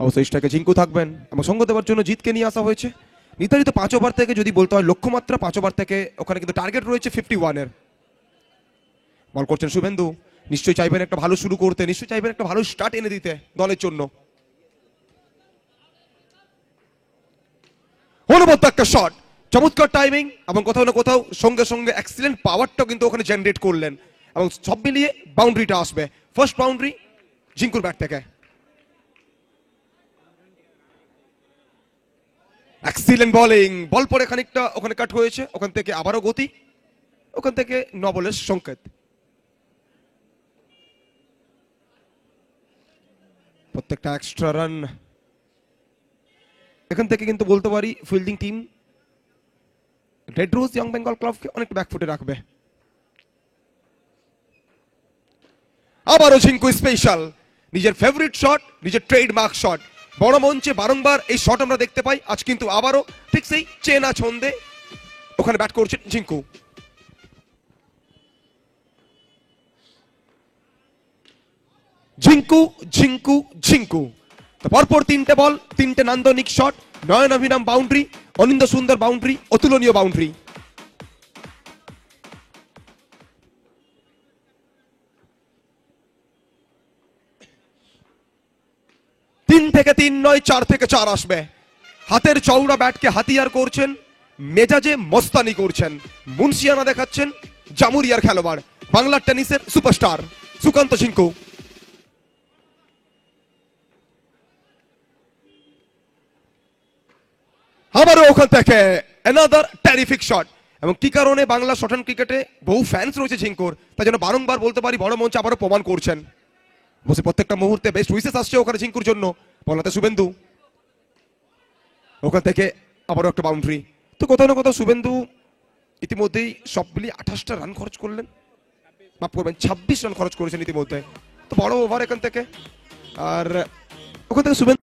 অবশ্যই স্ট্রাইকে জিঙ্কু থাকবেন এবং সঙ্গ দেওয়ার জন্য জিতকে নিয়ে আসা হয়েছে। নির্ধারিত 5 ওভার থেকে যদি বলতে হয় লক্ষ্যমাত্রা 5 ওভার থেকে, ওখানে কিন্তু টার্গেট রয়েছে 51-এর। বল করছেন শুভেন্দু, নিশ্চয়ই চাইবেন একটা ভালো শুরু করতে, নিশ্চয়ই চাইবেন একটা ভালো স্টার্ট এনে দিতে দলের জন্য। অনবদ্য একটা শট, চমৎকার টাইমিং এবং কোথাও না কোথাও সঙ্গে সঙ্গে এক্সিলেন্ট পাওয়ারটাও কিন্তু ওখানে জেনারেট করলেন এবং সব মিলিয়ে বাউন্ডারিটা আসবে। ফার্স্ট বাউন্ডারি জিঙ্কুর ব্যাট থেকে। এক্সিলেন্ট বোলিং, বল পরে খানিকটা ওখানে কাট হয়েছে, ওখান থেকে আবারও গতি, ওখান থেকে নবলের সংকেত। প্রত্যেকটা এক্সট্রা রান এখান থেকে কিন্তু বলতে পারি fielding team red rose young Bengal ক্লাবকে অনেকটা ব্যাকফুটে রাখবে। আবারও ঝিঙ্কু স্পেশাল, নিজের ফেভারিট শট, নিজের ট্রেডমার্ক শট। বড় মঞ্চে বারংবার এই শট আমরা দেখতে পাই, আজ কিন্তু আবারও ঠিক সেই চেনা ছন্দে ওখানে ব্যাট করছেন ঝিঙ্কু। ঝিঙ্কু ঝিঙ্কু ঝিঙ্কু, তো পরপর 3টে বল, 3টে নান্দনিক শট, নয়ন অভিনাম বাউন্ডারি, অনিন্দ সুন্দর বাউন্ডারি, অতুলনীয় বাউন্ডারি। তিন থেকে 3 নয়, 4 থেকে 4 আসবে। হাতের চওড়া ব্যাটকে হাতিয়ার করছেন, মেজাজে মস্তানি করছেন, মুন্সিয়ানা দেখাচ্ছেন জামুরিয়ার খেলোয়াড়, বাংলার টেনিসের সুপারস্টার সুকান্ত ঝিঙ্কু। আবারও ওখান থেকে অ্যানাদার টেরিফিক শট। এবং কি কারণে বাংলা শর্ট হ্যান্ড ক্রিকেটে বহু ফ্যান্স রয়েছে ঝিঙ্কুর, তাই জন্য বারংবার বলতে পারি বড় মঞ্চে আবারও প্রমাণ করছেন। বসে প্রত্যেকটা মুহূর্তে বেস্ট উইসেস আসছে ওখানে ঝিঙ্কুর জন্য। বলাতে শুভেন্দু, ওখান থেকে আবারও একটা বাউন্ডারি। তো কোথাও না কোথাও শুভেন্দু ইতিমধ্যেই সব মিলিয়ে 28টা রান খরচ করলেন, মাফ করবেন 26 রান খরচ করেছেন ইতিমধ্যে। তো বড় ওভার এখান থেকে, আর ওখান থেকে শুভেন্দু